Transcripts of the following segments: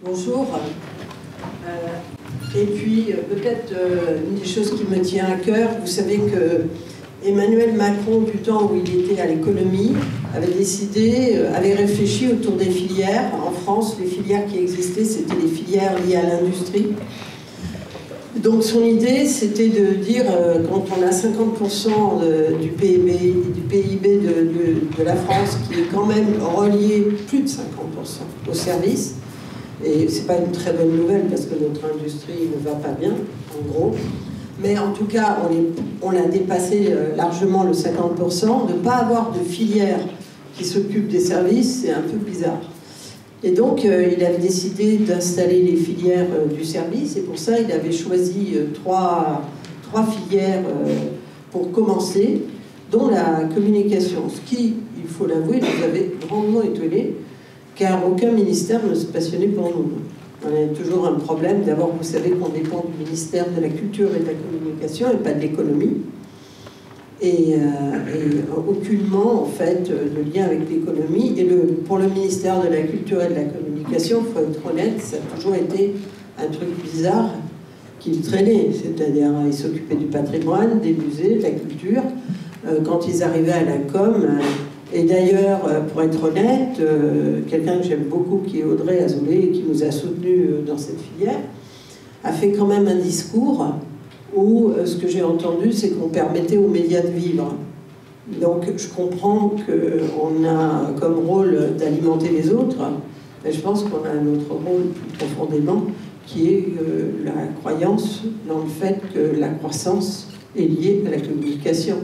Bonjour. Et puis, peut-être une des choses qui me tient à cœur, vous savez que Emmanuel Macron, du temps où il était à l'économie, avait réfléchi autour des filières. En France, les filières qui existaient, c'était les filières liées à l'industrie. Donc son idée, c'était de dire, quand on a 50% du PIB de la France, qui est quand même relié plus de 50% aux services, et c'est pas une très bonne nouvelle parce que notre industrie ne va pas bien, en gros, mais en tout cas, on a dépassé largement le 50%. De ne pas avoir de filière qui s'occupe des services, c'est un peu bizarre. Et donc, il avait décidé d'installer les filières du service, et pour ça, il avait choisi trois filières pour commencer, dont la communication. Ce qui, il faut l'avouer, nous avait grandement étonnés, car aucun ministère ne se passionnait pour nous. On a toujours un problème. D'abord, vous savez qu'on dépend du ministère de la Culture et de la Communication, et pas de l'économie. Et aucunement, en fait, de lien avec l'économie. Et pour le ministère de la Culture et de la Communication, il faut être honnête, ça a toujours été un truc bizarre qu'il traînait. C'est-à-dire, il s'occupait du patrimoine, des musées, de la culture. Quand ils arrivaient à la com, et d'ailleurs, pour être honnête, quelqu'un que j'aime beaucoup, qui est Audrey Azoulay, et qui nous a soutenus dans cette filière, a fait quand même un discours où ce que j'ai entendu, c'est qu'on permettait aux médias de vivre. Donc je comprends qu'on a comme rôle d'alimenter les autres, mais je pense qu'on a un autre rôle plus profondément, qui est la croyance dans le fait que la croissance est liée à la communication.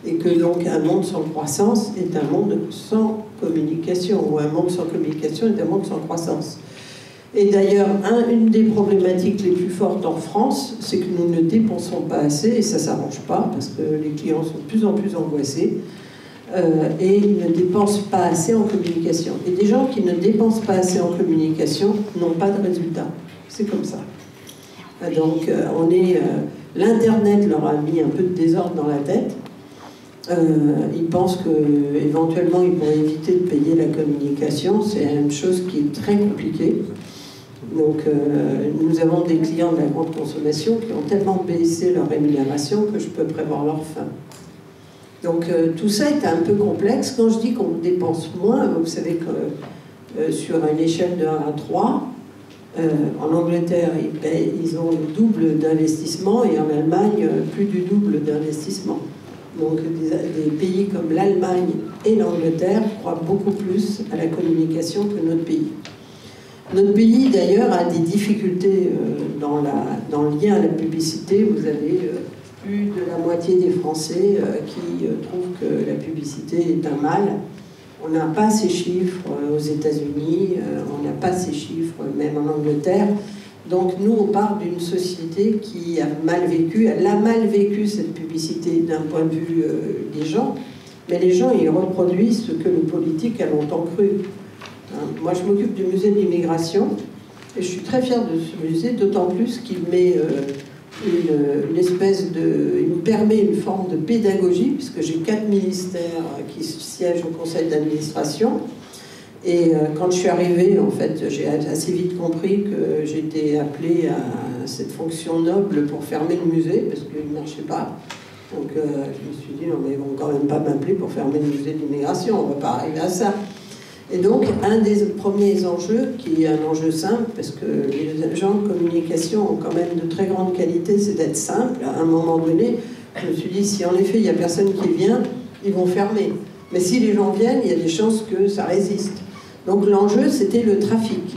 Et que donc un monde sans croissance est un monde sans communication, ou un monde sans communication est un monde sans croissance. Et d'ailleurs, une des problématiques les plus fortes en France, c'est que nous ne dépensons pas assez, et ça ne s'arrange pas, parce que les clients sont de plus en plus angoissés, et ils ne dépensent pas assez en communication. Et des gens qui ne dépensent pas assez en communication n'ont pas de résultat. C'est comme ça. Donc, l'Internet leur a mis un peu de désordre dans la tête. Ils pensent qu'éventuellement ils pourraient éviter de payer la communication. C'est une chose qui est très compliquée. Donc nous avons des clients de la grande consommation qui ont tellement baissé leur rémunération que je peux prévoir leur fin. Donc tout ça est un peu complexe. Quand je dis qu'on dépense moins, vous savez que sur une échelle de 1 à 3, en Angleterre ils ont le double d'investissement, et en Allemagne plus du double d'investissement. Donc des pays comme l'Allemagne et l'Angleterre croient beaucoup plus à la communication que notre pays. Notre pays, d'ailleurs, a des difficultés dans le lien à la publicité. Vous avez plus de la moitié des Français qui trouvent que la publicité est un mal. On n'a pas ces chiffres aux États-Unis, on n'a pas ces chiffres même en Angleterre. Donc nous, on part d'une société qui a mal vécu, elle a mal vécu cette publicité d'un point de vue des gens, mais les gens, ils reproduisent ce que le politique a longtemps cru. Moi, je m'occupe du musée de l'immigration, et je suis très fière de ce musée, d'autant plus qu'il met il me permet une forme de pédagogie, puisque j'ai 4 ministères qui siègent au conseil d'administration. Et quand je suis arrivée, en fait, j'ai assez vite compris que j'étais appelée à cette fonction noble pour fermer le musée, parce qu'il ne marchait pas. Donc je me suis dit, non mais ils ne vont quand même pas m'appeler pour fermer le musée de l'immigration, on ne va pas arriver à ça. Et donc, un des premiers enjeux, qui est un enjeu simple, parce que les gens de communication ont quand même de très grande qualité, c'est d'être simple. À un moment donné, je me suis dit, si en effet il n'y a personne qui vient, ils vont fermer. Mais si les gens viennent, il y a des chances que ça résiste. Donc l'enjeu, c'était le trafic.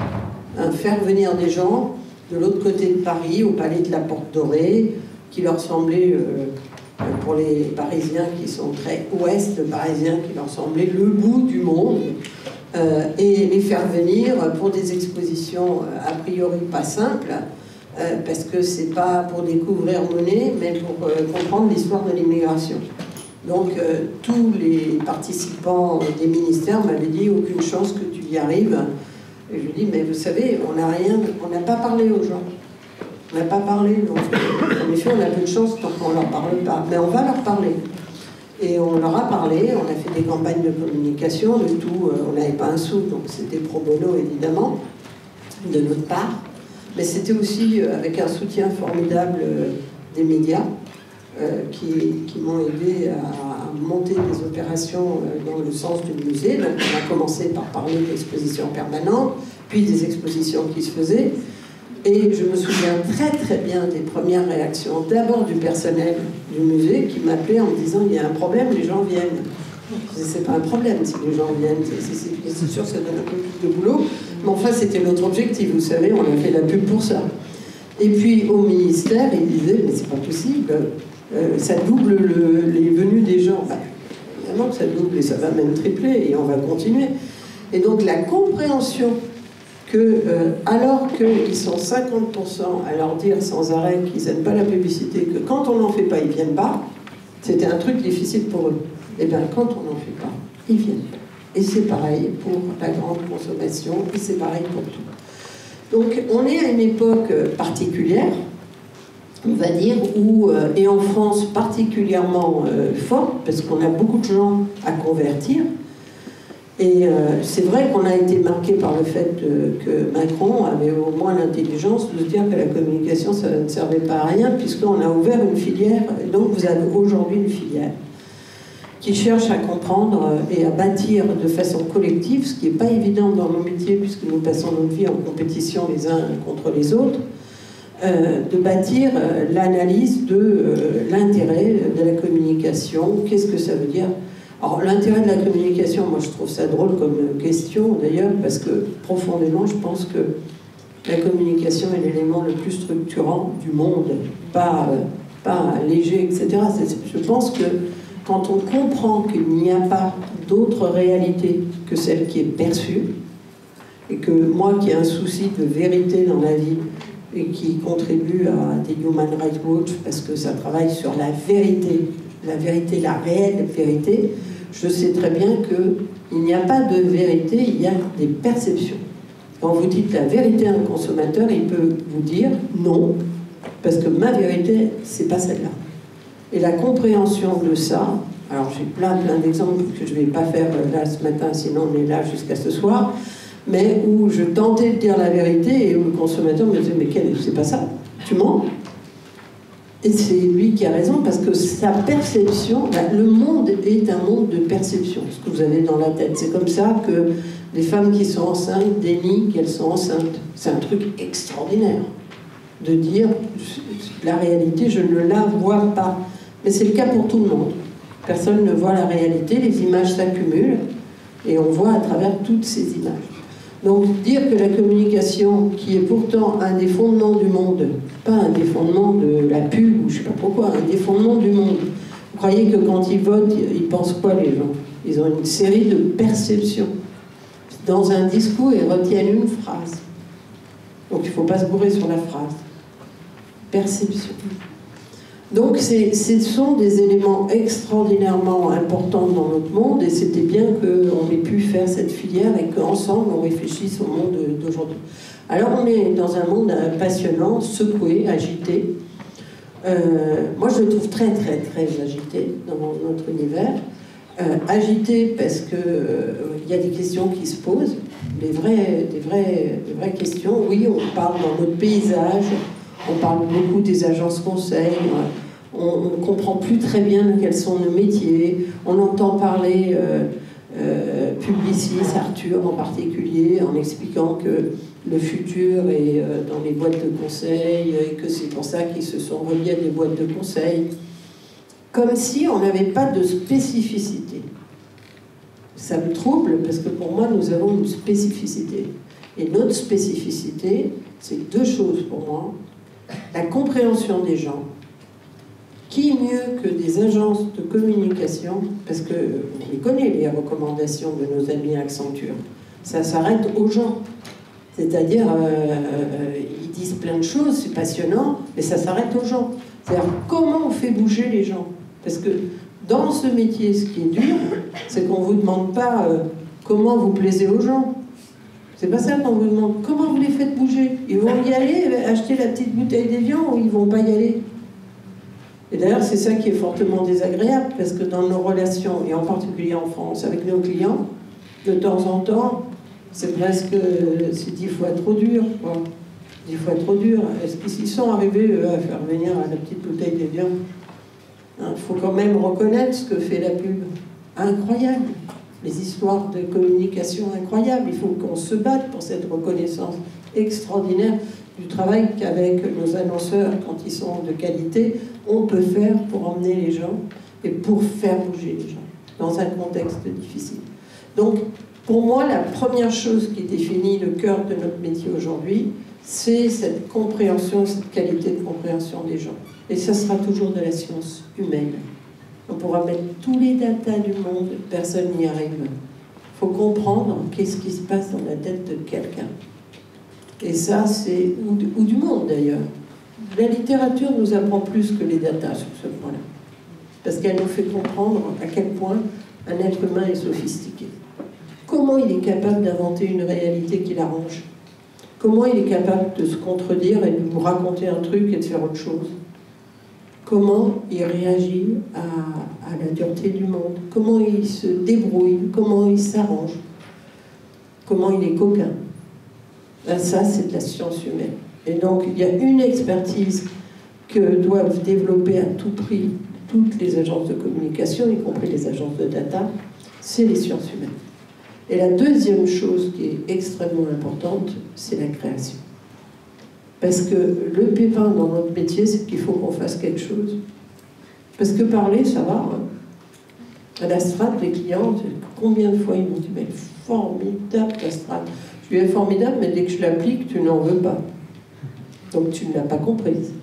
Faire venir des gens de l'autre côté de Paris, au palais de la Porte Dorée, qui leur semblait, pour les Parisiens qui sont très ouest, Parisiens qui leur semblait le bout du monde, et les faire venir pour des expositions a priori pas simples, parce que c'est pas pour découvrir Monet, mais pour comprendre l'histoire de l'immigration. Donc tous les participants des ministères m'avaient dit aucune chance que tu y arrives. Et je lui dis mais vous savez, on n'a pas parlé aux gens. On n'a pas parlé, donc en effet on a peu de chance tant qu'on ne leur parle pas. Mais on va leur parler. Et on leur a parlé, on a fait des campagnes de communication, le tout, on n'avait pas un sou, donc c'était pro bono évidemment. de notre part, mais c'était aussi avec un soutien formidable des médias qui m'ont aidé à monter des opérations dans le sens du musée. Donc on a commencé par parler d'expositions permanentes, puis des expositions qui se faisaient. Et je me souviens très très bien des premières réactions, d'abord du personnel du musée qui m'appelait en me disant « il y a un problème, les gens viennent ». Je disais « c'est pas un problème si les gens viennent, c'est sûr que ça donne un peu plus de boulot ». Mais enfin c'était notre objectif, vous savez, on a fait la pub pour ça. Et puis au ministère, ils disaient « mais c'est pas possible, ça double les venues des gens ». Bah, évidemment que ça double et ça va même tripler et on va continuer. Et donc la compréhension que, alors qu'ils sont 50% à leur dire sans arrêt qu'ils n'aiment pas la publicité, que quand on n'en fait pas, ils ne viennent pas, c'était un truc difficile pour eux. Et bien, quand on n'en fait pas, ils viennent. Et c'est pareil pour la grande consommation, et c'est pareil pour tout. Donc, on est à une époque particulière, on va dire, où, et en France particulièrement forte, parce qu'on a beaucoup de gens à convertir. Et c'est vrai qu'on a été marqué par le fait que Macron avait au moins l'intelligence de se dire que la communication, ça ne servait pas à rien, puisqu'on a ouvert une filière, et donc vous avez aujourd'hui une filière qui cherche à comprendre et à bâtir de façon collective, ce qui n'est pas évident dans nos métiers, puisque nous passons notre vie en compétition les uns contre les autres, de bâtir l'analyse de l'intérêt de la communication, qu'est-ce que ça veut dire. Alors l'intérêt de la communication, moi je trouve ça drôle comme question d'ailleurs, parce que profondément je pense que la communication est l'élément le plus structurant du monde, pas léger, etc. Je pense que quand on comprend qu'il n'y a pas d'autre réalité que celle qui est perçue, et que moi qui ai un souci de vérité dans la vie, et qui contribue à des Human Rights Watch, parce que ça travaille sur la vérité, la réelle vérité, je sais très bien qu'il n'y a pas de vérité, il y a des perceptions. Quand vous dites la vérité à un consommateur, il peut vous dire non, parce que ma vérité, c'est pas celle-là. Et la compréhension de ça, alors j'ai plein d'exemples que je ne vais pas faire là ce matin, sinon on est là jusqu'à ce soir, mais où je tentais de dire la vérité et où le consommateur me disait « mais c'est pas ça, tu mens ». Et c'est lui qui a raison, parce que sa perception, le monde est un monde de perception, ce que vous avez dans la tête. C'est comme ça que les femmes qui sont enceintes dénient qu'elles sont enceintes. C'est un truc extraordinaire de dire la réalité, je ne la vois pas. Mais c'est le cas pour tout le monde. Personne ne voit la réalité, les images s'accumulent et on voit à travers toutes ces images. Donc dire que la communication, qui est pourtant un des fondements du monde, pas un des fondements de la pub ou je ne sais pas pourquoi, un des fondements du monde, vous croyez que quand ils votent, ils pensent quoi les gens? Ils ont une série de perceptions. Dans un discours, ils retiennent une phrase. Donc il ne faut pas se bourrer sur la phrase. Perception. Donc ce sont des éléments extraordinairement importants dans notre monde et c'était bien qu'on ait pu faire cette filière et qu'ensemble on réfléchisse au monde d'aujourd'hui. Alors on est dans un monde passionnant, secoué, agité. Moi je le trouve très très très agité dans notre univers. Agité parce que y a des questions qui se posent, des vraies questions. Oui, on parle dans notre paysage. On parle beaucoup des agences conseils, on ne comprend plus très bien quels sont nos métiers, on entend parler Publicis, Arthur en particulier, en expliquant que le futur est dans les boîtes de conseil et que c'est pour ça qu'ils se sont reliés à des boîtes de conseil, comme si on n'avait pas de spécificité. Ça me trouble parce que pour moi nous avons une spécificité. Et notre spécificité, c'est deux choses pour moi. La compréhension des gens. Qui mieux que des agences de communication, parce qu'on les connaît, les recommandations de nos amis Accenture, ça s'arrête aux gens. C'est-à-dire, ils disent plein de choses, c'est passionnant, mais ça s'arrête aux gens. C'est-à-dire, comment on fait bouger les gens? Parce que dans ce métier, ce qui est dur, c'est qu'on ne vous demande pas comment vous plaisez aux gens. C'est pas ça qu'on vous demande. Comment vous les faites bouger? Ils vont y aller, acheter la petite bouteille d'Évian, ou ils vont pas y aller? Et d'ailleurs, c'est ça qui est fortement désagréable, parce que dans nos relations, et en particulier en France, avec nos clients, de temps en temps, C'est presque, c'est 10 fois trop dur, quoi. 10 fois trop dur. Est-ce qu'ils sont arrivés à faire venir la petite bouteille des biens? Il faut quand même reconnaître ce que fait la pub. Incroyable. Les histoires de communication incroyables. Il faut qu'on se batte pour cette reconnaissance extraordinaire du travail qu'avec nos annonceurs, quand ils sont de qualité, on peut faire pour emmener les gens et pour faire bouger les gens dans un contexte difficile. Donc, pour moi, la première chose qui définit le cœur de notre métier aujourd'hui, c'est cette compréhension, cette qualité de compréhension des gens. Et ça sera toujours de la science humaine. On pourra mettre tous les datas du monde, personne n'y arrive. Il faut comprendre qu'est-ce qui se passe dans la tête de quelqu'un. Et ça, c'est... ou du monde, d'ailleurs. La littérature nous apprend plus que les datas sur ce point-là. Parce qu'elle nous fait comprendre à quel point un être humain est sophistiqué. Comment il est capable d'inventer une réalité qui l'arrange? Comment il est capable de se contredire et de nous raconter un truc et de faire autre chose? Comment il réagit à la dureté du monde? Comment il se débrouille? Comment il s'arrange? Comment il est coquin? Ben ça, c'est de la science humaine. Et donc, il y a une expertise que doivent développer à tout prix toutes les agences de communication, y compris les agences de data, c'est les sciences humaines. Et la deuxième chose qui est extrêmement importante, c'est la création. Parce que le pépin dans notre métier, c'est qu'il faut qu'on fasse quelque chose. Parce que parler, ça va. Hein. À la strate, les clients, combien de fois ils m'ont dit « mais formidable ta strate ». Je lui ai dit « formidable, mais dès que je l'applique, tu n'en veux pas. Donc tu ne l'as pas comprise. »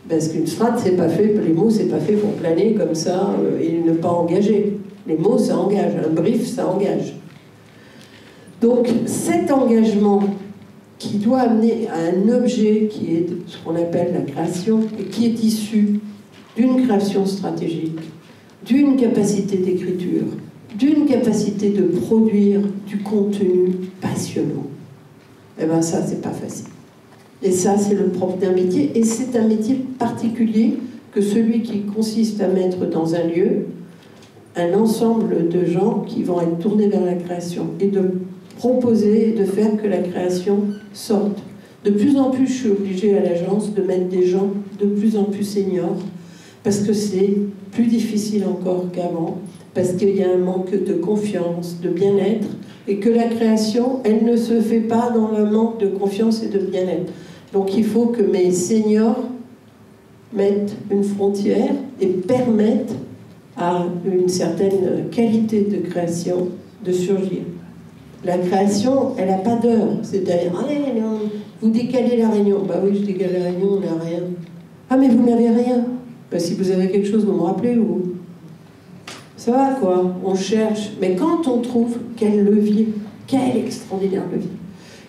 Parce qu'une strate, c'est pas fait, les mots, c'est pas fait pour planer comme ça et ne pas engager. Les mots, ça engage. Un brief, ça engage. Donc cet engagement qui doit amener à un objet qui est ce qu'on appelle la création et qui est issu d'une création stratégique, d'une capacité d'écriture, d'une capacité de produire du contenu passionnant. Eh bien ça, c'est pas facile. Et ça, c'est le propre d'un métier, et c'est un métier particulier que celui qui consiste à mettre dans un lieu un ensemble de gens qui vont être tournés vers la création et de proposer et de faire que la création sorte. De plus en plus, je suis obligée à l'agence de mettre des gens de plus en plus seniors parce que c'est plus difficile encore qu'avant, parce qu'il y a un manque de confiance, de bien-être, et que la création, elle ne se fait pas dans le manque de confiance et de bien-être. Donc il faut que mes seniors mettent une frontière et permettent à une certaine qualité de création de surgir. La création, elle n'a pas d'heure. C'est-à-dire, vous décalez la réunion. Bah oui, je décale la réunion, on n'a rien. Ah, mais vous n'avez rien. Bah si vous avez quelque chose, vous me rappelez ou... Ça va, quoi. On cherche. Mais quand on trouve, quel levier, quel extraordinaire levier.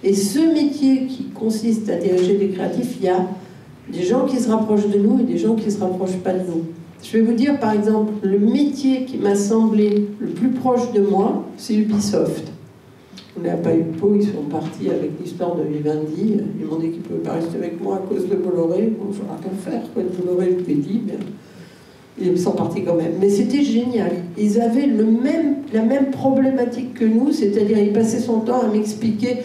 Et ce métier qui consiste à diriger des créatifs, il y a des gens qui se rapprochent de nous et des gens qui ne se rapprochent pas de nous. Je vais vous dire, par exemple, le métier qui m'a semblé le plus proche de moi, c'est Ubisoft. On n'a pas eu de peau, ils sont partis avec l'histoire de Vivendi. Ils m'ont dit qu'ils ne pouvaient pas rester avec moi à cause de Bolloré. Bon, il faudra qu'à faire, quoi, de Bolloré, je l'ai dit, mais ils sont partis quand même. Mais c'était génial. Ils avaient la même problématique que nous, c'est-à-dire ils passaient son temps à m'expliquer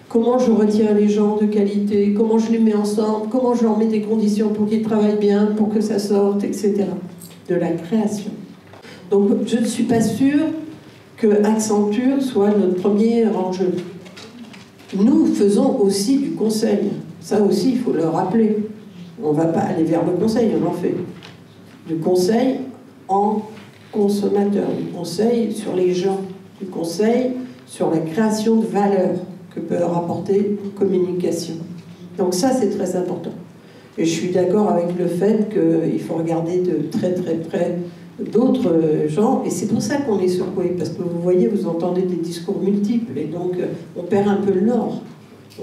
comment je retiens les gens de qualité, comment je les mets ensemble, comment je leur mets des conditions pour qu'ils travaillent bien, pour que ça sorte, etc. De la création. Donc je ne suis pas sûre que Accenture soit notre premier enjeu. Nous faisons aussi du conseil. Ça aussi, il faut le rappeler. On ne va pas aller vers le conseil, on en fait. Du conseil en consommateur, du conseil sur les gens, du conseil sur la création de valeur que peut leur apporter une communication. Donc ça, c'est très important. Et je suis d'accord avec le fait qu'il faut regarder de très très près d'autres gens, et c'est pour ça qu'on est secoué, parce que vous voyez, vous entendez des discours multiples, et donc on perd un peu le nord.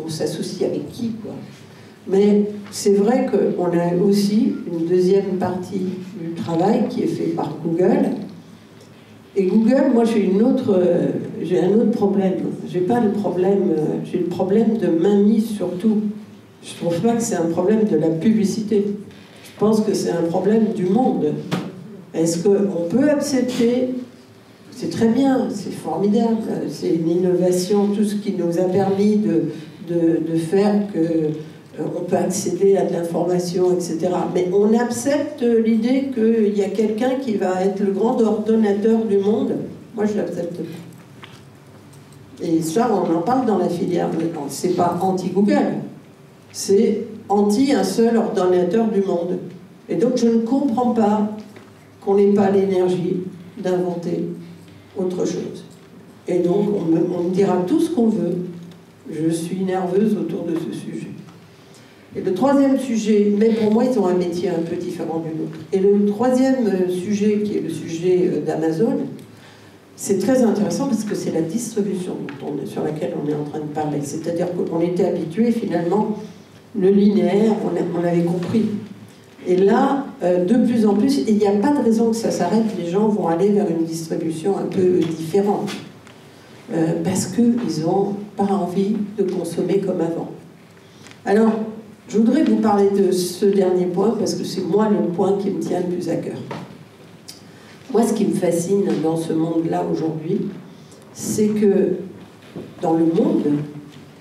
On s'associe avec qui, quoi. Mais c'est vrai qu'on a aussi une deuxième partie du travail qui est fait par Google. Et Google, moi j'ai un autre problème. J'ai pas le problème, j'ai le problème de mainmise sur tout. Je trouve pas que c'est un problème de la publicité. Je pense que c'est un problème du monde. Est-ce qu'on peut accepter c'est très bien, c'est formidable, c'est une innovation, tout ce qui nous a permis de faire qu'on peut accéder à de l'information, etc. Mais on accepte l'idée qu'il y a quelqu'un qui va être le grand ordonnateur du monde. Moi, je l'accepte pas. Et ça, on en parle dans la filière. C'est pas anti-Google, c'est anti un seul ordonnateur du monde. Et donc, je ne comprends pas qu'on n'ait pas l'énergie d'inventer autre chose. Et donc, on me dira tout ce qu'on veut. Je suis nerveuse autour de ce sujet. Et le troisième sujet, mais pour moi, ils ont un métier un peu différent du nôtre. Et le troisième sujet, qui est le sujet d'Amazon, c'est très intéressant parce que c'est la distribution sur laquelle on est en train de parler. C'est-à-dire qu'on était habitué, finalement, le linéaire, on avait compris. Et là, de plus en plus, il n'y a pas de raison que ça s'arrête, les gens vont aller vers une distribution un peu différente. Parce qu'ils n'ont pas envie de consommer comme avant. Alors, je voudrais vous parler de ce dernier point, parce que c'est moi le point qui me tient le plus à cœur. Moi, ce qui me fascine dans ce monde-là aujourd'hui, c'est que dans le monde,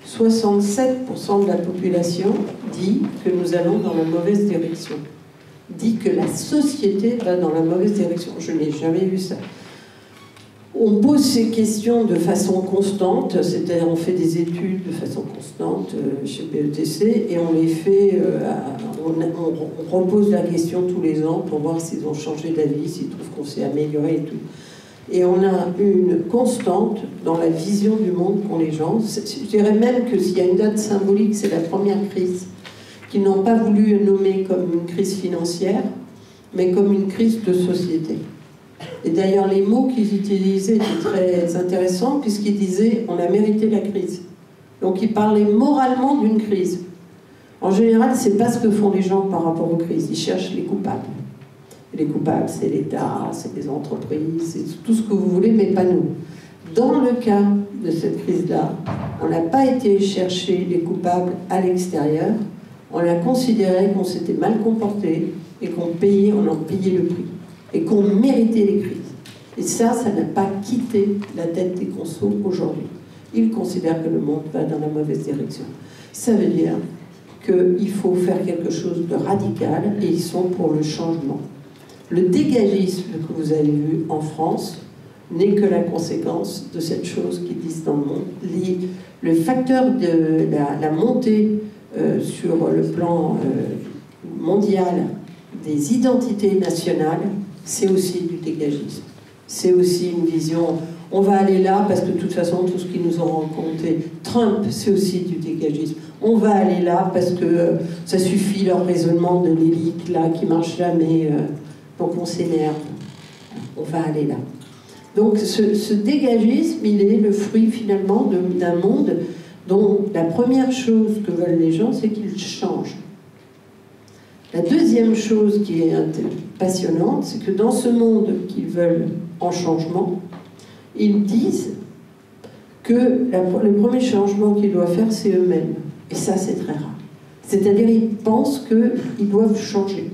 67% de la population dit que nous allons dans la mauvaise direction. Dit que la société va dans la mauvaise direction. Je n'ai jamais vu ça. On pose ces questions de façon constante, c'est-à-dire on fait des études de façon constante chez BETC et on les fait, on repose la question tous les ans pour voir s'ils ont changé d'avis, s'ils trouvent qu'on s'est amélioré et tout. Et on a une constante dans la vision du monde qu'ont les gens. Je dirais même que s'il y a une date symbolique, c'est la première crise, qu'ils n'ont pas voulu nommer comme une crise financière, mais comme une crise de société. Et d'ailleurs, les mots qu'ils utilisaient étaient très intéressants, puisqu'ils disaient « on a mérité la crise ». Donc ils parlaient moralement d'une crise. En général, c'est pas ce que font les gens par rapport aux crises. Ils cherchent les coupables. Et les coupables, c'est l'État, c'est les entreprises, c'est tout ce que vous voulez, mais pas nous. Dans le cas de cette crise-là, on n'a pas été chercher les coupables à l'extérieur. On a considéré qu'on s'était mal comporté et qu'on payait, on en payait le prix. Et qu'on méritait les crises. Et ça n'a pas quitté la tête des consos aujourd'hui. Ils considèrent que le monde va dans la mauvaise direction. Ça veut dire qu'il faut faire quelque chose de radical et ils sont pour le changement. Le dégagisme que vous avez vu en France n'est que la conséquence de cette chose qu'ils disent dans le monde. Le facteur de la montée sur le plan mondial des identités nationales, c'est aussi du dégagisme. C'est aussi une vision, on va aller là parce que de toute façon, tout ce qu'ils nous ont raconté, Trump, c'est aussi du dégagisme. On va aller là parce que ça suffit, leur raisonnement de l'élite, là, qui marche jamais, donc on s'énerve. On va aller là. Donc ce dégagisme, il est le fruit finalement d'un monde dont la première chose que veulent les gens, c'est qu'ils changent. La deuxième chose qui est passionnante, c'est que dans ce monde qu'ils veulent en changement, ils disent que le premier changement qu'ils doivent faire, c'est eux-mêmes. Et ça, c'est très rare. C'est-à-dire, ils pensent qu'ils doivent changer.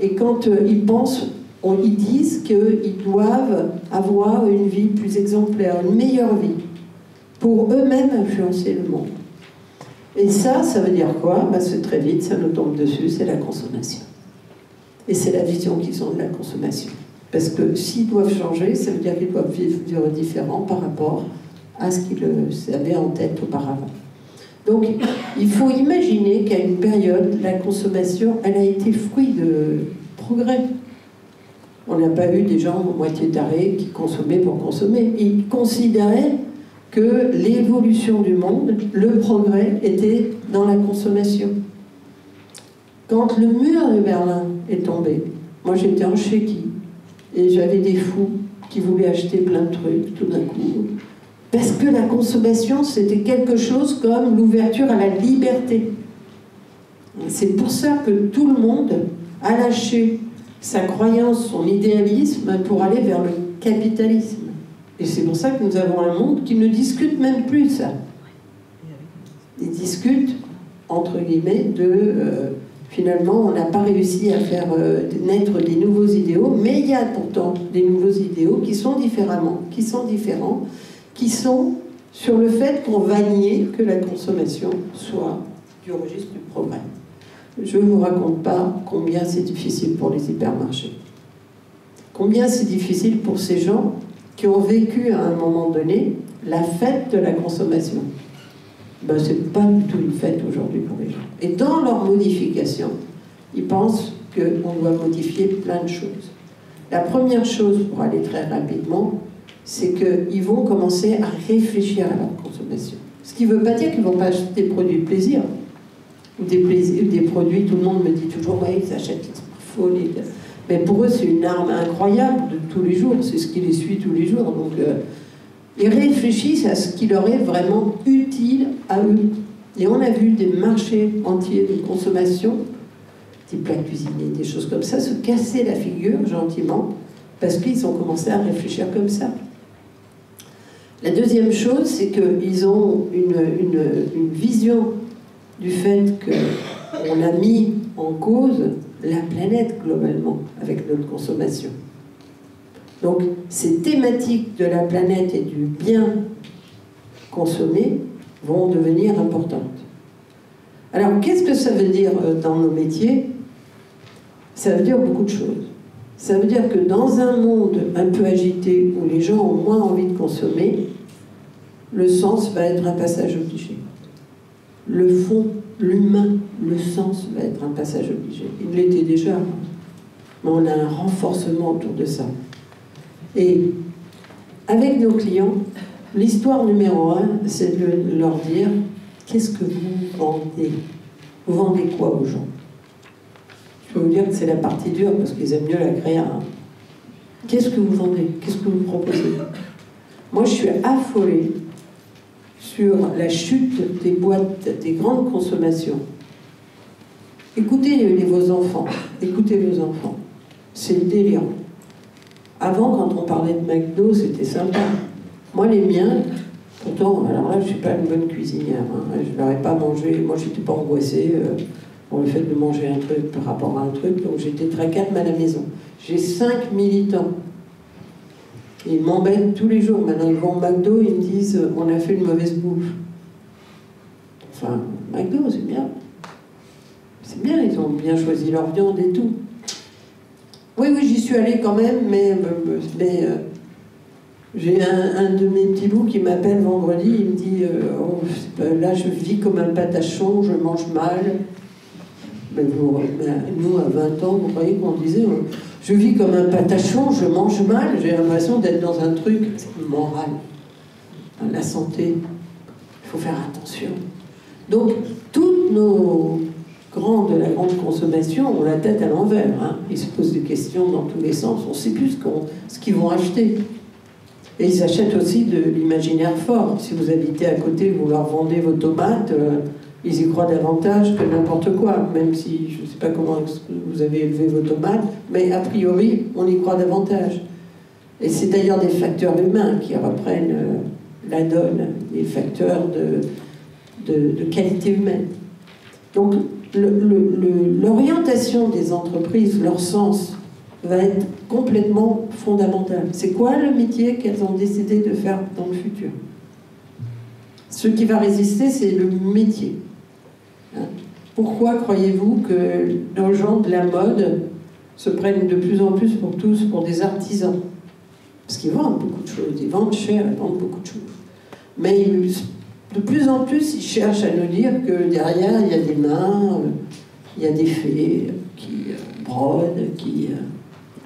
Et quand ils pensent, ils disent qu'ils doivent avoir une vie plus exemplaire, une meilleure vie, pour eux-mêmes influencer le monde. Et ça veut dire quoi? C'est très vite, ça nous tombe dessus, c'est la consommation. Et c'est la vision qu'ils ont de la consommation. Parce que s'ils doivent changer, ça veut dire qu'ils doivent vivre différent par rapport à ce qu'ils avaient en tête auparavant. Donc, il faut imaginer qu'à une période, la consommation, elle a été fruit de progrès. On n'a pas eu des gens moitié tarés qui consommaient pour consommer. Ils considéraient que l'évolution du monde, le progrès, était dans la consommation. Quand le mur de Berlin est tombé, moi j'étais en Tchéquie, et j'avais des fous qui voulaient acheter plein de trucs tout d'un coup, parce que la consommation, c'était quelque chose comme l'ouverture à la liberté. C'est pour ça que tout le monde a lâché sa croyance, son idéalisme, pour aller vers le capitalisme. Et c'est pour ça que nous avons un monde qui ne discute même plus ça. Ils discutent, entre guillemets, Finalement, on n'a pas réussi à faire naître des nouveaux idéaux, mais il y a pourtant des nouveaux idéaux qui sont différents, qui sont sur le fait qu'on va nier que la consommation soit du registre du progrès. Je ne vous raconte pas combien c'est difficile pour les hypermarchés. Combien c'est difficile pour ces gens qui ont vécu à un moment donné la fête de la consommation. Ben, ce n'est pas du tout une fête aujourd'hui pour les gens. Et dans leur modification, ils pensent qu'on doit modifier plein de choses. La première chose, pour aller très rapidement, c'est qu'ils vont commencer à réfléchir à leur consommation. Ce qui ne veut pas dire qu'ils ne vont pas acheter des produits de plaisir. Ou des produits, tout le monde me dit toujours, ouais, ils achètent les smartphones. Mais pour eux, c'est une arme incroyable de tous les jours. C'est ce qui les suit tous les jours. Donc, ils réfléchissent à ce qui leur est vraiment utile à eux. Et on a vu des marchés entiers de consommation, des plats cuisinés, des choses comme ça, se casser la figure gentiment, parce qu'ils ont commencé à réfléchir comme ça. La deuxième chose, c'est qu'ils ont une vision du fait qu'on a mis en cause la planète globalement avec notre consommation. Donc, ces thématiques de la planète et du bien consommé vont devenir importantes. Alors, qu'est-ce que ça veut dire dans nos métiers? Ça veut dire beaucoup de choses. Ça veut dire que dans un monde un peu agité, où les gens ont moins envie de consommer, le sens va être un passage obligé. Le fond, l'humain, le sens va être un passage obligé. Il l'était déjà, mais on a un renforcement autour de ça. Et avec nos clients, l'histoire numéro 1, c'est de leur dire qu'est-ce que vous vendez? Vous vendez quoi aux gens? Je peux vous dire que c'est la partie dure parce qu'ils aiment mieux la créa. Hein. Qu'est-ce que vous vendez? Qu'est-ce que vous proposez? Moi, je suis affolée sur la chute des boîtes, des grandes consommations. Écoutez vos enfants. Écoutez vos enfants. C'est délirant. Avant, quand on parlait de McDo, c'était sympa. Moi, les miens, pourtant, alors là, je ne suis pas une bonne cuisinière. Hein. Je ne leur ai pas mangé. Moi, je n'étais pas angoissée pour le fait de manger un truc par rapport à un truc. Donc, j'étais très calme à la maison. J'ai 5 militants. Ils m'embêtent tous les jours. Maintenant, ils vont au McDo, ils me disent on a fait une mauvaise bouffe. Enfin, McDo, c'est bien. C'est bien, ils ont bien choisi leur viande et tout. Oui, j'y suis allée quand même, mais j'ai un de mes petits bouts qui m'appelle vendredi, il me dit oh, là, je vis comme un patachon, je mange mal. Mais nous, à 20 ans, vous croyez qu'on disait je vis comme un patachon, je mange mal, j'ai l'impression d'être dans un truc moral. La santé, il faut faire attention. Donc, toutes nos grands de la grande consommation ont la tête à l'envers. Hein. Ils se posent des questions dans tous les sens, on ne sait plus ce qu'ils vont acheter. Et ils achètent aussi de l'imaginaire fort. Si vous habitez à côté, vous leur vendez vos tomates, ils y croient davantage que n'importe quoi, même si je ne sais pas comment vous avez élevé vos tomates, mais a priori, on y croit davantage. Et c'est d'ailleurs des facteurs humains qui reprennent la donne, des facteurs de qualité humaine. Donc, l'orientation des entreprises, leur sens, va être complètement fondamental. C'est quoi le métier qu'elles ont décidé de faire dans le futur? Ce qui va résister, c'est le métier. Hein? Pourquoi croyez-vous que nos gens de la mode se prennent de plus en plus pour tous pour des artisans? Parce qu'ils vendent beaucoup de choses, ils vendent cher, ils vendent beaucoup de choses. Mais de plus en plus, ils cherchent à nous dire que derrière, il y a des mains, il y a des fées qui brodent, qui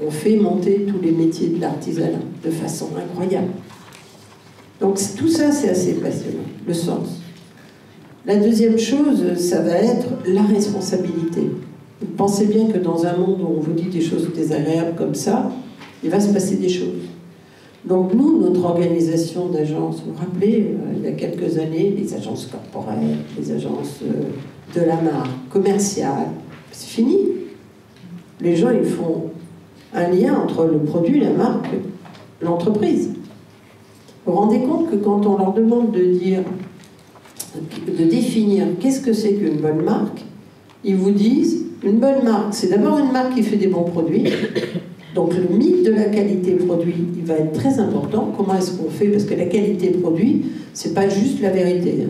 ont fait monter tous les métiers de l'artisanat de façon incroyable. Donc tout ça, c'est assez passionnant, le sens. La deuxième chose, ça va être la responsabilité. Vous pensez bien que dans un monde où on vous dit des choses désagréables comme ça, il va se passer des choses. Donc nous, notre organisation d'agence, vous vous rappelez, il y a quelques années, les agences corporelles, les agences de la marque, commerciale, c'est fini. Les gens, ils font un lien entre le produit, la marque, l'entreprise. Vous vous rendez compte que quand on leur demande de définir qu'est-ce que c'est qu'une bonne marque, ils vous disent Une bonne marque, c'est d'abord une marque qui fait des bons produits. Donc le mythe de la qualité produit, il va être très important. Comment est-ce qu'on fait? Parce que la qualité produit, c'est pas juste la vérité.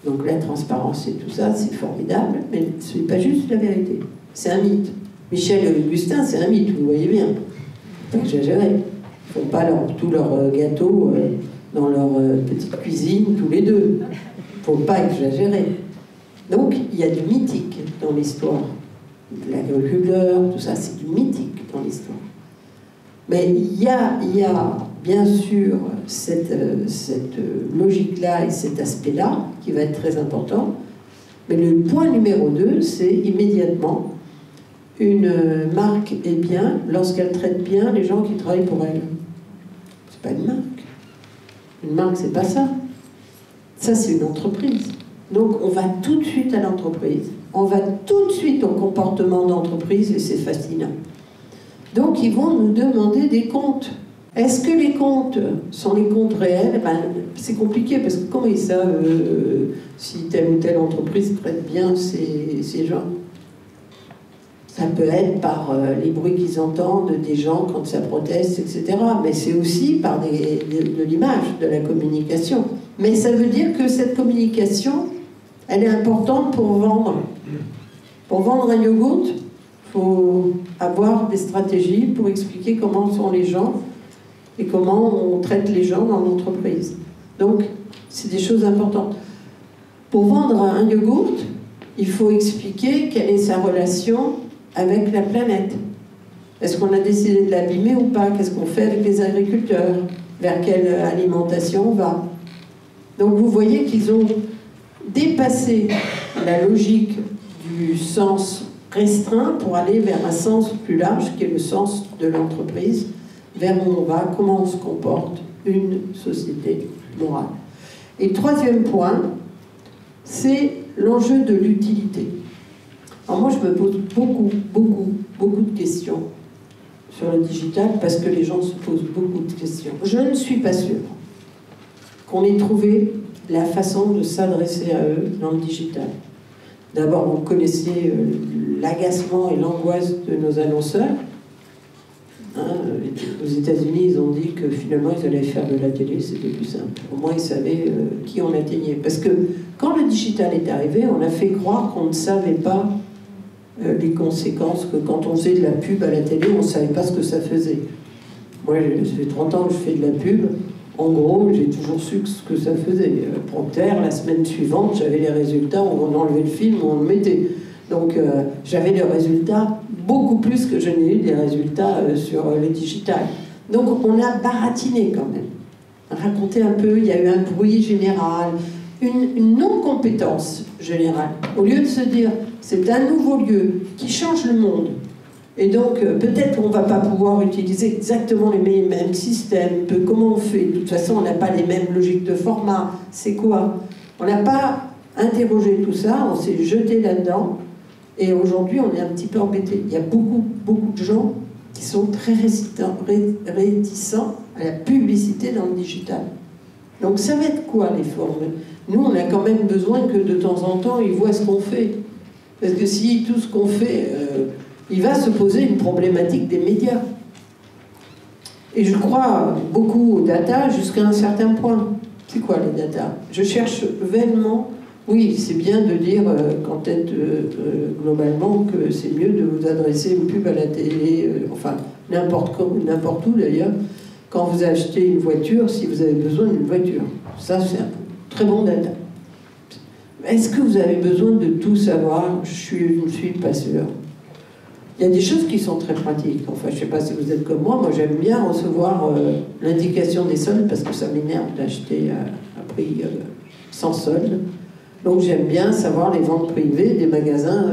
Donc la transparence et tout ça, c'est formidable, mais ce n'est pas juste la vérité. C'est un mythe. Michel et Augustin, c'est un mythe, vous voyez bien. Faut pas exagérer. Ils ne font pas tous leurs gâteaux dans leur petite cuisine, tous les deux. Il ne faut pas exagérer. Donc, il y a du mythique dans l'histoire. L'agriculteur, tout ça, c'est du mythique dans l'histoire. Mais il y a bien sûr cette logique-là et cet aspect-là qui va être très important. Mais le point numéro 2, c'est immédiatement une marque est bien lorsqu'elle traite bien les gens qui travaillent pour elle. C'est pas une marque. Une marque, c'est pas ça. Ça, c'est une entreprise. Donc, on va tout de suite à l'entreprise. On va tout de suite au comportement d'entreprise et c'est fascinant. Donc, ils vont nous demander des comptes. Est-ce que les comptes sont les comptes réels? Ben, c'est compliqué parce que comment ils savent si telle ou telle entreprise traite bien ces gens? Ça peut être par les bruits qu'ils entendent des gens quand ça proteste, etc. Mais c'est aussi par de l'image, de la communication. Mais ça veut dire que cette communication, elle est importante pour vendre. Pour vendre un yogourt, il faut avoir des stratégies pour expliquer comment sont les gens et comment on traite les gens dans l'entreprise. Donc, c'est des choses importantes. Pour vendre un yogourt, il faut expliquer quelle est sa relation avec la planète. Est-ce qu'on a décidé de l'abîmer ou pas? Qu'est-ce qu'on fait avec les agriculteurs? Vers quelle alimentation on va? Donc vous voyez qu'ils ont dépassé la logique du sens restreint pour aller vers un sens plus large qui est le sens de l'entreprise, vers où on va, comment on se comporte, une société morale. Et le troisième point, c'est l'enjeu de l'utilité. Alors moi, je me pose beaucoup de questions sur le digital parce que les gens se posent beaucoup de questions. Je ne suis pas sûre qu'on ait trouvé la façon de s'adresser à eux dans le digital. D'abord, vous connaissez l'agacement et l'angoisse de nos annonceurs. Aux États-Unis, ils ont dit que finalement, ils allaient faire de la télé, c'était plus simple. Au moins, ils savaient qui on atteignait. Parce que quand le digital est arrivé, on a fait croire qu'on ne savait pas les conséquences, que quand on faisait de la pub à la télé, on ne savait pas ce que ça faisait. Moi, ça fait 30 ans que je fais de la pub. En gros, j'ai toujours su ce que ça faisait. Prompter, la semaine suivante, j'avais les résultats, on enlevait le film, on le mettait. Donc, j'avais les résultats beaucoup plus que je n'ai eu des résultats sur le digital. Donc, on a baratiné quand même. Raconter un peu, il y a eu un bruit général, une non-compétence générale. Au lieu de se dire, c'est un nouveau lieu qui change le monde. Et donc, peut-être qu'on ne va pas pouvoir utiliser exactement les mêmes systèmes. Comment on fait? De toute façon, on n'a pas les mêmes logiques de format. C'est quoi? On n'a pas interrogé tout ça, on s'est jeté là-dedans. Et aujourd'hui, on est un petit peu embêté. Il y a beaucoup de gens qui sont très réticents à la publicité dans le digital. Donc, ça va être quoi, les formes? Nous, on a quand même besoin que de temps en temps, ils voient ce qu'on fait. Parce que si tout ce qu'on fait... il va se poser une problématique des médias. Et je crois beaucoup aux data jusqu'à un certain point. C'est quoi les data? Je cherche vainement... Oui, c'est bien de dire, qu'en tête, globalement, que c'est mieux de vous adresser une pub à la télé, enfin, n'importe où d'ailleurs, quand vous achetez une voiture, si vous avez besoin d'une voiture. Ça, c'est un très bon data. Est-ce que vous avez besoin de tout savoir? Je ne suis pas sûre. Il y a des choses qui sont très pratiques. Enfin, je ne sais pas si vous êtes comme moi. Moi, j'aime bien recevoir l'indication des soldes parce que ça m'énerve d'acheter à prix sans solde. Donc, j'aime bien savoir les ventes privées des magasins.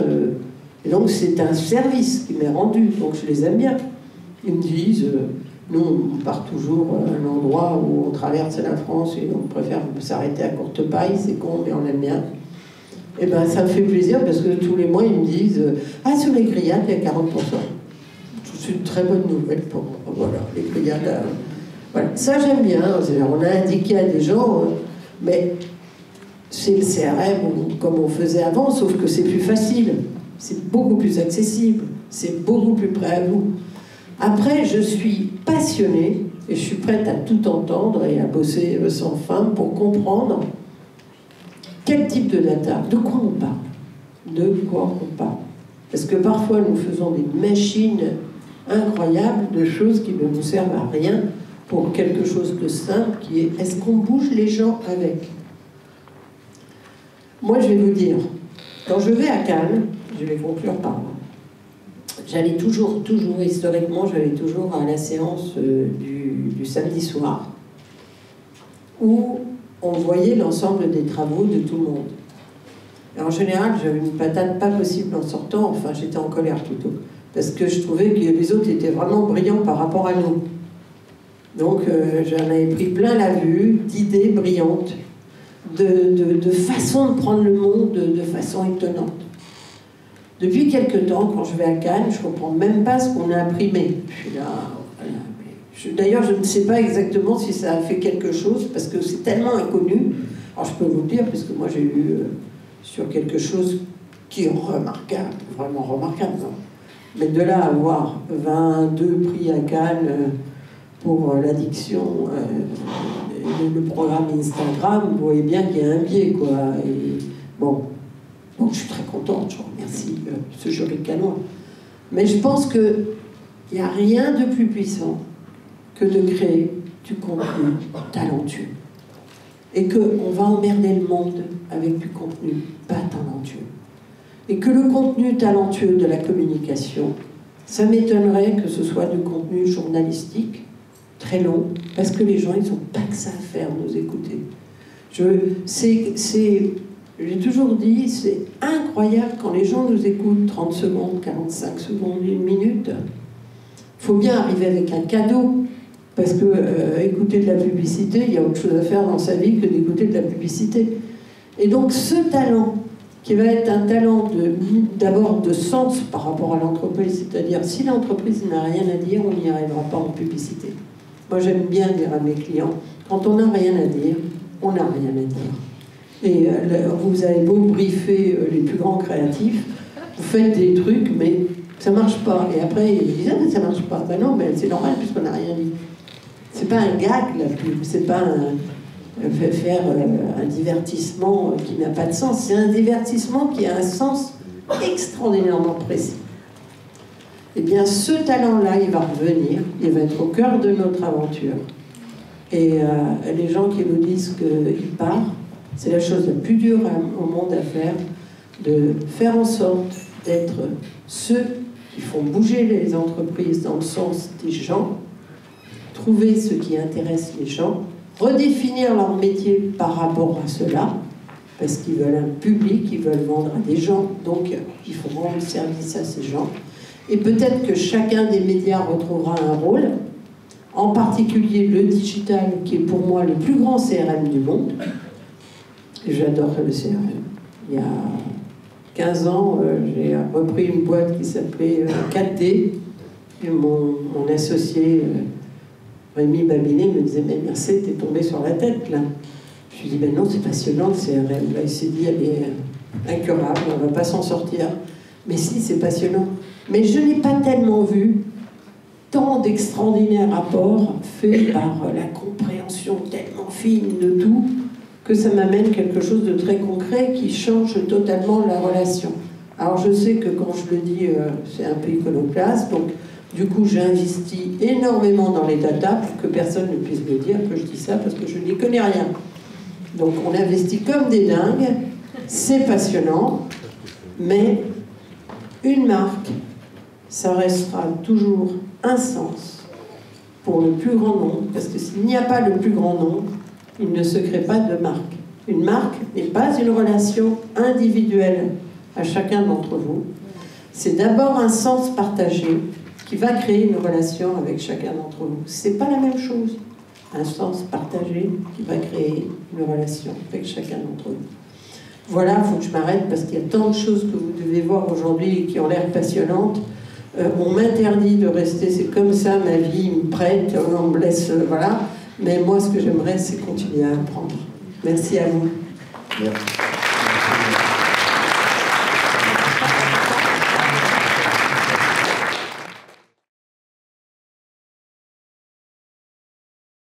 Et donc, c'est un service qui m'est rendu. Donc, je les aime bien. Ils me disent, nous, on part toujours à un endroit où on traverse la France et on préfère s'arrêter à Courtepaille. C'est con, mais on aime bien. Et ben ça me fait plaisir parce que tous les mois ils me disent ah, sur les grillades il y a 40%. C'est une très bonne nouvelle pour moi. Voilà, les grillades. Voilà. Ça j'aime bien. On a indiqué à des gens, mais c'est le CRM comme on faisait avant, sauf que c'est plus facile. c'est beaucoup plus accessible, c'est beaucoup plus près à vous. Après, je suis passionnée et je suis prête à tout entendre et à bosser sans fin pour comprendre quel type de data, de quoi on parle. De quoi on parle. Parce que parfois, nous faisons des machines incroyables de choses qui ne nous servent à rien pour quelque chose de simple qui est: est-ce qu'on bouge les gens avec? Moi, je vais vous dire, quand je vais à Cannes, je vais conclure par là, j'allais toujours, historiquement, j'allais toujours à la séance du samedi soir, où on voyait l'ensemble des travaux de tout le monde. Et en général, j'avais une patate pas possible en sortant, enfin j'étais en colère plutôt, parce que je trouvais que les autres étaient vraiment brillants par rapport à nous. Donc j'en avais pris plein la vue, d'idées brillantes, de façon de prendre le monde de façon étonnante. Depuis quelque temps, quand je vais à Cannes, je ne comprends même pas ce qu'on a imprimé. Je suis là, voilà. D'ailleurs, je ne sais pas exactement si ça a fait quelque chose, parce que c'est tellement inconnu. Alors je peux vous le dire, parce que moi j'ai lu sur quelque chose qui est remarquable, vraiment remarquable. Non, mais de là à avoir 22 prix à Cannes pour l'addiction, le programme Instagram, vous voyez bien qu'il y a un biais, quoi. Et bon, donc je suis très contente, je remercie ce jury canois. Mais je pense qu'il n'y a rien de plus puissant que de créer du contenu talentueux. Et qu'on va emmerder le monde avec du contenu pas talentueux. Et que le contenu talentueux de la communication, ça m'étonnerait que ce soit du contenu journalistique, très long, parce que les gens, ils n'ont pas que ça à faire, nous écouter. J'ai toujours dit, c'est incroyable quand les gens nous écoutent 30 secondes, 45 secondes, 1 minute. Il faut bien arriver avec un cadeau, parce que écouter de la publicité, il y a autre chose à faire dans sa vie que d'écouter de la publicité. Et donc ce talent, qui va être un talent d'abord de sens par rapport à l'entreprise, c'est-à-dire si l'entreprise n'a rien à dire, on n'y arrivera pas en publicité. Moi j'aime bien dire à mes clients, quand on n'a rien à dire, on n'a rien à dire. Et vous avez beau briefer les plus grands créatifs, vous faites des trucs, mais ça marche pas. Et après, ils disent, ah, mais ça marche pas. Ben non, mais c'est normal, puisqu'on n'a rien dit. C'est pas un gag, la pub. C'est pas faire un divertissement qui n'a pas de sens. C'est un divertissement qui a un sens extraordinairement précis. Eh bien, ce talent-là, il va revenir. Il va être au cœur de notre aventure. Et les gens qui vous disent qu'il part, c'est la chose la plus dure au monde à faire, de faire en sorte d'être ceux qui font bouger les entreprises dans le sens des gens, trouver ce qui intéresse les gens, redéfinir leur métier par rapport à cela, parce qu'ils veulent un public, ils veulent vendre à des gens, donc il faut rendre service à ces gens. Et peut-être que chacun des médias retrouvera un rôle, en particulier le digital, qui est pour moi le plus grand CRM du monde. J'adore le CRM. Il y a 15 ans, j'ai repris une boîte qui s'appelait 4D. Et mon associé, Rémi Babinet, me disait, mais merci, t'es tombé sur la tête, là. Je lui ai dit, ben non, c'est passionnant, le CRM. Là, il s'est dit, elle est incurable, on ne va pas s'en sortir. Mais si, c'est passionnant. Mais je n'ai pas tellement vu tant d'extraordinaires rapports faits par la compréhension tellement fine de tout, que ça m'amène quelque chose de très concret qui change totalement la relation. Alors je sais que quand je le dis, c'est un peu iconoclaste, donc du coup j'ai investi énormément dans les data pour que personne ne puisse me dire que je dis ça parce que je n'y connais rien. Donc on investit comme des dingues, c'est passionnant, mais une marque, ça restera toujours un sens pour le plus grand nombre, parce que s'il n'y a pas le plus grand nombre, il ne se crée pas de marque. Une marque n'est pas une relation individuelle à chacun d'entre vous. C'est d'abord un sens partagé qui va créer une relation avec chacun d'entre vous. C'est pas la même chose. Un sens partagé qui va créer une relation avec chacun d'entre vous. Voilà, il faut que je m'arrête parce qu'il y a tant de choses que vous devez voir aujourd'hui qui ont l'air passionnantes. On m'interdit de rester, c'est comme ça, ma vie me prête, on me laisse, voilà. Mais moi, ce que j'aimerais, c'est continuer à apprendre. Merci à vous. Merci.